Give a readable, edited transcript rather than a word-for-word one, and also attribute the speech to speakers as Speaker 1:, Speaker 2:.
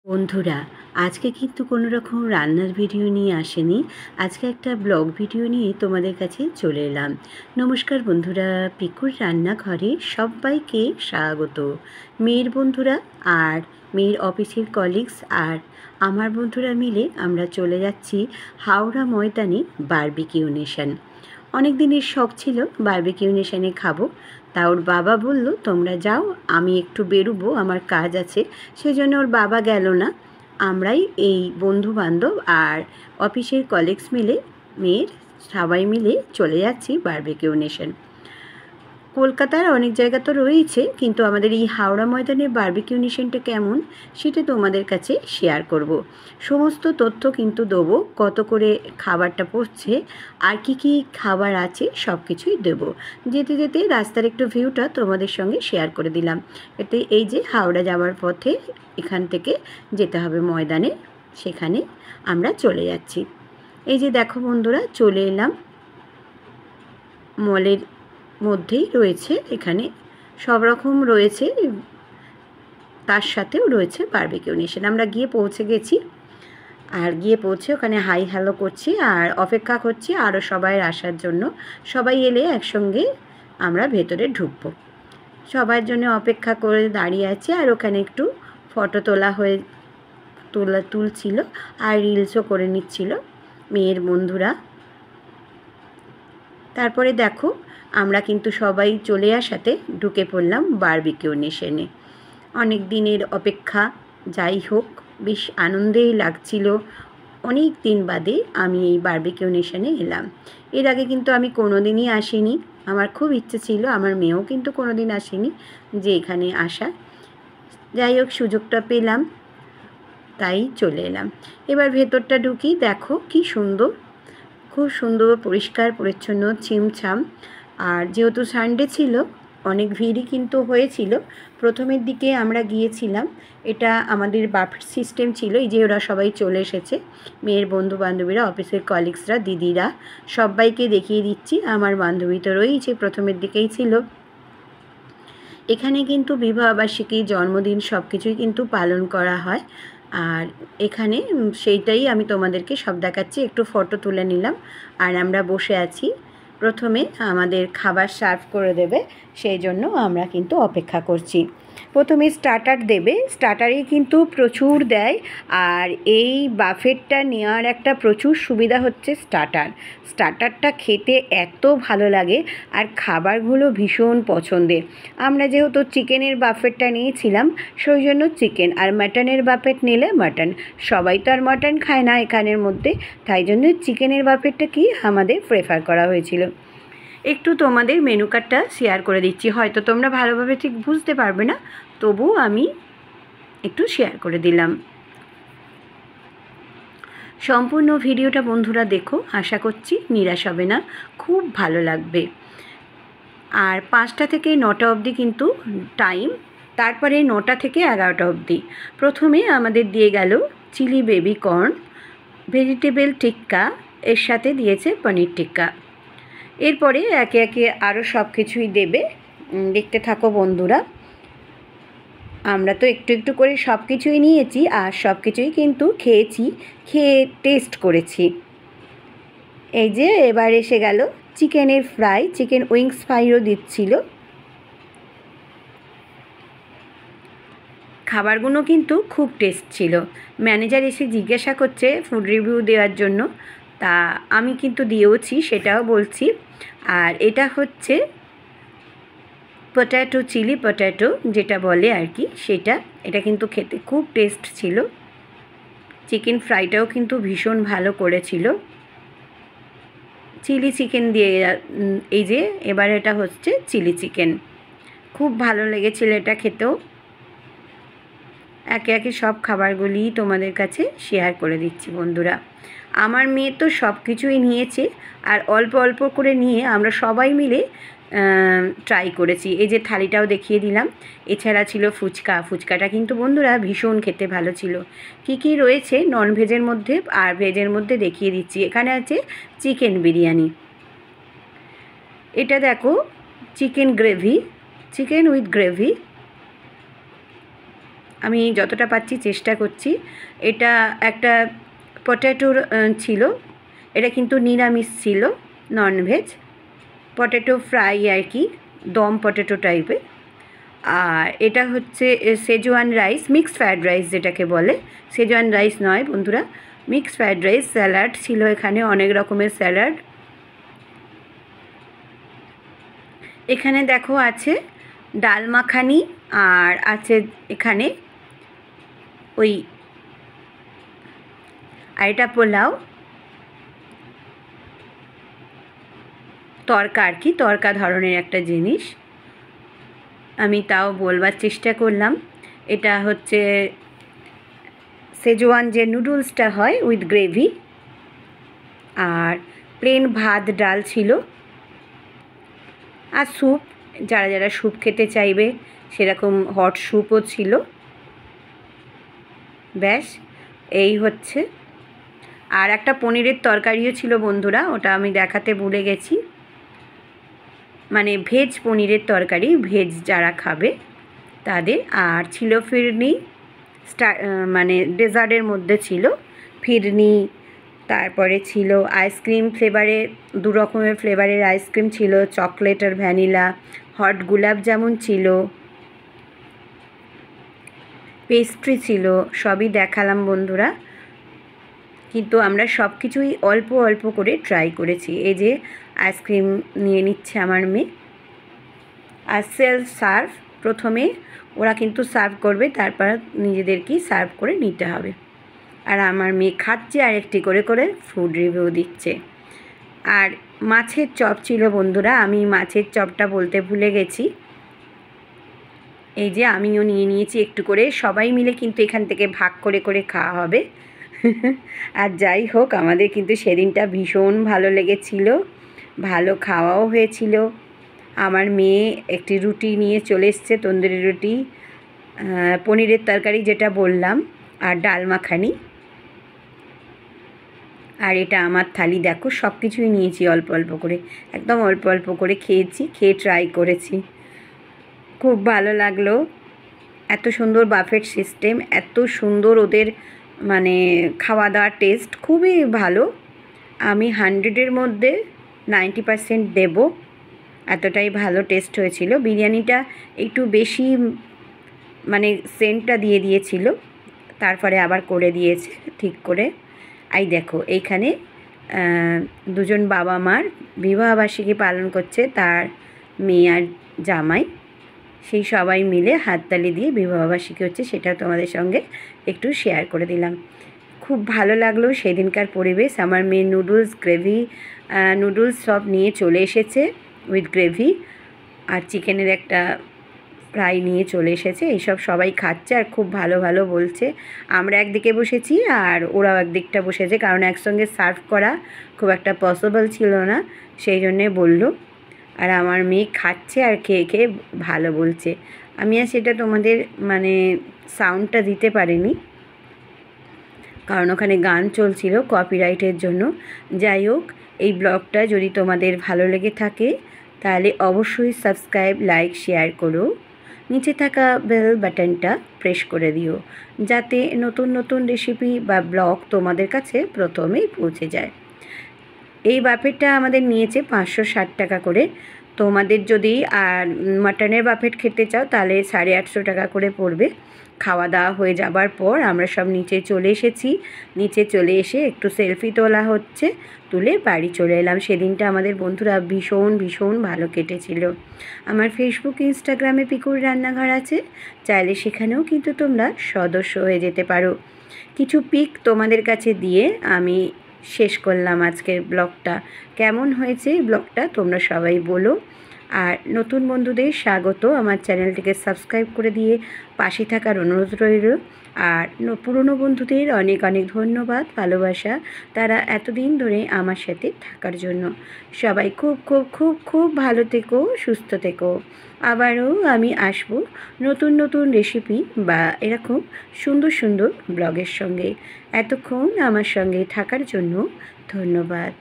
Speaker 1: বন্ধুরা, আজকে কিন্তু কোনো রকম রান্নার ভিডিও নিয়ে আসেনি। আজকে একটা ব্লগ ভিডিও নিয়ে তোমাদের কাছে চলে এলাম। নমস্কার বন্ধুরা, পিকুর রান্নাঘরে সবাইকে স্বাগত। মেয়ের বন্ধুরা আর মেয়ের অফিসের কলিগস আর আমার বন্ধুরা মিলে আমরা চলে যাচ্ছি হাওড়া ময়দানে বারবিকিউ নেশন। অনেক দিনের শখ ছিল বারবিকিউ নেশনে খাবো। তা ওর বাবা বলল, তোমরা যাও, আমি একটু বেরোবো, আমার কাজ আছে। সেজন্য ওর বাবা গেল না। আমরাই এই বন্ধুবান্ধব আর অফিসের কলিগস মিলে, মেয়ের সবাই মিলে চলে যাচ্ছি বারবিকিউ নেশন। কলকাতার অনেক জায়গা তো রয়েছে, কিন্তু আমাদের এই হাওড়া ময়দানের বারবিকিউ নেশনটা কেমন সেটা তোমাদের কাছে শেয়ার করব। সমস্ত তথ্য কিন্তু দেবো, কত করে খাবারটা পড়ছে আর কি খাবার আছে সব কিছুই দেবো। যেতে যেতে রাস্তার একটু ভিউটা তোমাদের সঙ্গে শেয়ার করে দিলাম। এতে এই যে হাওড়া যাওয়ার পথে এখান থেকে যেতে হবে ময়দানে, সেখানে আমরা চলে যাচ্ছি। এই যে দেখো বন্ধুরা, চলে এলাম। মলের মধ্যেই রয়েছে, এখানে সব রকম রয়েছে, তার সাথেও রয়েছে বারবিকিউ নেশন। আমরা গিয়ে পৌঁছে গেছি, আর গিয়ে পৌঁছে ওখানে হাই হ্যালো করছি আর অপেক্ষা করছি আরও সবাই আসার জন্য। সবাই এলে একসঙ্গে আমরা ভেতরে ঢুকবো। সবার জন্য অপেক্ষা করে দাঁড়িয়ে আছি, আর ওখানে একটু ফটো তুলছিল আর রিলসও করে নিচ্ছিল মেয়ের বন্ধুরা। তারপরে দেখো, আমরা কিন্তু সবাই চলে আসাতে ঢুকে পড়লাম বারবিকিউ নেশনে। অনেক দিনের অপেক্ষা, যাই হোক বেশ আনন্দেই লাগছিল। অনেক দিন বাদে আমি এই বারবিকিউ নেশনে এলাম। এর আগে কিন্তু আমি কোনো দিনই আসিনি। আমার খুব ইচ্ছে ছিল, আমার মেয়েও কিন্তু কোনো দিন আসেনি যে এখানে আসা। যাই হোক সুযোগটা পেলাম, তাই চলে এলাম। এবার ভেতরটা ঢুকি, দেখো কি সুন্দর, খুব সুন্দর, পরিষ্কার পরিচ্ছন্ন, ছিমছাম। আর যেহেতু সানডে ছিল, অনেক ভিড়ই কিন্তু হয়েছিল। প্রথমের দিকে আমরা গিয়েছিলাম, এটা আমাদের বাফেট সিস্টেম ছিল। এই যে ওরা সবাই চলে এসেছে, মেয়ের বন্ধু বান্ধবীরা, অফিসের কলিগসরা, দিদিরা, সবাইকে দেখিয়ে দিচ্ছি। আমার বান্ধবী তো রয়েছে, প্রথমের দিকেই ছিল। এখানে কিন্তু বিবাহবার্ষিকী, জন্মদিন সব কিছুই কিন্তু পালন করা হয়। আর এখানে সেইটাই আমি তোমাদেরকে সব দেখাচ্ছি। একটু ফটো তুলে নিলাম। আর আমরা বসে আছি, প্রথমে আমাদের খাবার সার্ভ করে দেবে, সেই জন্য আমরা কিন্তু অপেক্ষা করছি। প্রথমে স্টার্টার দেবে, স্টার্টারে কিন্তু প্রচুর দেয়। আর এই বাফেটটা নেওয়ার একটা প্রচুর সুবিধা হচ্ছে স্টার্টারটা খেতে এত ভালো লাগে, আর খাবারগুলো ভীষণ পছন্দের। আমরা যেহেতু চিকেনের বাফেটটা নিয়েছিলাম, সেই জন্য চিকেন, আর মাটনের বাফেট নিলে মাটন। সবাই তো আর মাটন খায় না এখানের মধ্যে, তাই জন্য চিকেনের বাফেটটা কি আমাদের প্রেফার করা হয়েছিল। একটু তোমাদের মেনু কার্ডটা শেয়ার করে দিচ্ছি, হয়তো তোমরা ভালোভাবে ঠিক বুঝতে পারবে না, তবু আমি একটু শেয়ার করে দিলাম। সম্পূর্ণ ভিডিওটা বন্ধুরা দেখো, আশা করছি নিরাশ হবে না, খুব ভালো লাগবে। আর 5টা থেকে 9টা অবধি কিন্তু টাইম, তারপরে 9টা থেকে 11টা অবধি। প্রথমে আমাদের দিয়ে গেল চিলি বেবি কর্ন, ভেজিটেবল টিক্কা, এর সাথে দিয়েছে পনির টিক্কা। এরপরে একে একে আরও সব কিছুই দেবে, দেখতে থাকো বন্ধুরা। আমরা তো একটু একটু করে সব কিছুই নিয়েছি, আর সব কিছুই কিন্তু খেয়ে টেস্ট করেছি। এই যে এবার এসে গেল চিকেনের ফ্রাই, চিকেন উইংস ফ্রাইও দিচ্ছিল। খাবারগুলো কিন্তু খুব টেস্ট ছিল। ম্যানেজার এসে জিজ্ঞাসা করছে ফুড রিভিউ দেওয়ার জন্য, তা আমি কিন্তু দিয়েওছি, সেটাও বলছি। আর এটা হচ্ছে পট্যাটো, চিলি পট্যাটো যেটা বলে আর কি, এটা কিন্তু খেতে খুব টেস্ট ছিল। চিকেন ফ্রাইটাও কিন্তু ভীষণ ভালো করেছিল। চিলি চিকেন দিয়ে, এই যে এবার এটা হচ্ছে চিলি চিকেন, খুব ভালো লেগেছিল এটা খেতেও। একে একে সব খাবারগুলি তোমাদের কাছে শেয়ার করে দিচ্ছি বন্ধুরা। আমার মেয়ে তো সব কিছুই নিয়েছে, আর অল্প অল্প করে নিয়ে আমরা সবাই মিলে ট্রাই করেছি। এই যে থালিটাও দেখিয়ে দিলাম। এছাড়া ছিল ফুচকাটা কিন্তু বন্ধুরা ভীষণ খেতে ভালো ছিল। কি রয়েছে ননভেজের মধ্যে আর ভেজের মধ্যে দেখিয়ে দিচ্ছি। এখানে আছে চিকেন বিরিয়ানি, এটা দেখো চিকেন উইথ গ্রেভি। আমি যতটা পাচ্ছি চেষ্টা করছি। এটা একটা পটেটোর ছিল, এটা কিন্তু নিরামিষ ছিল, ননভেজ পটেটো ফ্রাই আর কি, দম পটেটো টাইপের। আর এটা হচ্ছে Schezwan rice, mixed fried rice যেটাকে বলে, সেজওয়ান রাইস নয় বন্ধুরা, মিক্সড ফ্রায়েড রাইস। স্যালাড ছিল এখানে, অনেক রকমের স্যালাড। এখানে দেখো আছে ডাল মাখানি, আর আছে এখানে ওই, আর এটা পোলাও, তরকা আর কি, তরকা ধরনের একটা জিনিস। আমি তাও বলবার চেষ্টা করলাম। এটা হচ্ছে সেজওয়ান যে নুডলসটা হয় উইথ গ্রেভি, আর প্লেন ভাত ডাল ছিল, আর স্যুপ, যারা যারা স্যুপ খেতে চাইবে সেরকম হট স্যুপও ছিল। ব্যাস এই হচ্ছে। আর একটা পনিরের তরকারিও ছিল বন্ধুরা, ওটা আমি দেখাতে ভুলে গেছি, মানে ভেজ পনিরের তরকারি, ভেজ যারা খাবে তাদের। আর ছিল ফিরনি, মানে ডেজার্টের মধ্যে ছিল ফিরনি। তারপরে ছিল আইসক্রিম ফ্লেভারে, 2 রকমের ফ্লেভারের আইসক্রিম ছিল, চকলেট আর ভ্যানিলা। হট গোলাপ জামুন ছিল, পেস্ট্রি ছিল, সবই দেখালাম বন্ধুরা। কিন্তু আমরা সব কিছুই অল্প অল্প করে ট্রাই করেছি। এই যে আইসক্রিম নিয়ে নিচ্ছে আমার মেয়ে। আর সেলফ সার্ভ, প্রথমে ওরা কিন্তু সার্ভ করবে, তারপর নিজেদেরকেই সার্ভ করে নিতে হবে। আর আমার মেয়ে খাচ্ছে আর একটি করে করে ফুড রিভিউ দিচ্ছে। আর মাছের চপ ছিল বন্ধুরা, আমি মাছের চপটা বলতে ভুলে গেছি। এই যে আমিও নিয়ে নিয়েছি একটু করে, সবাই মিলে কিন্তু এখান থেকে ভাগ করে করে খাওয়া হবে। আর যাই হোক, আমাদের কিন্তু সেদিনটা ভীষণ ভালো লেগেছিল, ভালো খাওয়াও হয়েছিল। আমার মেয়ে একটি রুটি নিয়ে চলে এসছে, তন্দুরি রুটি, পনিরের তরকারি যেটা বললাম, আর ডাল মাখানি। আর এটা আমার থালি, দেখো সব কিছুই নিয়েছি অল্প অল্প করে, একদম অল্প অল্প করে খেয়েছি, খেয়ে ট্রাই করেছি, খুব ভালো লাগলো। এত সুন্দর বাফেট সিস্টেম, এত সুন্দর ওদের মানে খাওয়া দাওয়ার টেস্ট খুবই ভালো। আমি 100-এর মধ্যে 90% দেব, এতটাই ভালো টেস্ট হয়েছিল। বিরিয়ানিটা একটু বেশি মানে সেন্টটা দিয়ে দিয়েছিল, তারপরে আবার করে দিয়েছে ঠিক করে। এই দেখো এইখানে দুজন বাবা মার বিবাহবার্ষিকী পালন করছে, তার মেয়ে আর জামাই, সেই সবাই মিলে হাততালি দিয়ে বিবাহবার্ষিকী হচ্ছে, সেটা তোমাদের সঙ্গে একটু শেয়ার করে দিলাম। খুব ভালো লাগলো সেদিনকার পরিবেশ। আমার মেয়ে নুডলস, গ্রেভি, নুডলস সব নিয়ে চলে এসেছে উইথ গ্রেভি, আর চিকেনের একটা ফ্রাই নিয়ে চলে এসেছে। এইসব সবাই খাচ্ছে আর খুব ভালো ভালো বলছে। আমরা একদিকে বসেছি আর ওরাও একদিকটা বসেছে, কারণ একসঙ্গে সার্ভ করা খুব একটা পসিবল ছিল না, সেই জন্যে বললো। আর আমার মেয়ে খাচ্ছে আর খেয়ে খেয়ে ভালো বলছে। আমি আর সেটা তোমাদের মানে সাউন্ডটা দিতে পারিনি, কারণ ওখানে গান চলছিল কপিরাইটের জন্য। যাই হোক, এই ব্লগটা যদি তোমাদের ভালো লেগে থাকে তাহলে অবশ্যই সাবস্ক্রাইব, লাইক, শেয়ার করো। নিচে থাকা বেল বাটনটা প্রেস করে দিও, যাতে নতুন নতুন রেসিপি বা ব্লগ তোমাদের কাছে প্রথমেই পৌঁছে যায়। এই বাফেটটা আমাদের নিয়েছে 560 টাকা করে। তোমাদের যদি আর মাটনের বাফেট খেতে চাও তাহলে 850 টাকা করে পড়বে। খাওয়া দাওয়া হয়ে যাবার পর আমরা সব নিচে চলে এসেছি। নিচে চলে এসে একটু সেলফি তোলা হচ্ছে, তুলে বাড়ি চলে এলাম। সেদিনটা আমাদের বন্ধুরা ভীষণ ভীষণ ভালো কেটেছিল। আমার ফেসবুক, ইনস্টাগ্রামে পিকুর রান্নাঘর আছে, চাইলে সেখানেও কিন্তু তোমরা সদস্য হয়ে যেতে পারো। কিছু পিক তোমাদের কাছে দিয়ে আমি শেষ করলাম আজকের ব্লগটা। কেমন হয়েছে ব্লগটা তোমরা সবাই বলো। আর নতুন বন্ধুদের স্বাগত, আমার চ্যানেলটিকে সাবস্ক্রাইব করে দিয়ে পাশে থাকার অনুরোধ রইল। আর পুরনো বন্ধুদের অনেক অনেক ধন্যবাদ, ভালোবাসা, তারা এতদিন ধরে আমার সাথে থাকার জন্য। সবাই খুব খুব খুব খুব ভালো থেকো, সুস্থ থেকো। আবারও আমি আসব নতুন নতুন রেসিপি বা এরকম সুন্দর সুন্দর ব্লগের সঙ্গে। এতক্ষণ আমার সঙ্গে থাকার জন্য ধন্যবাদ।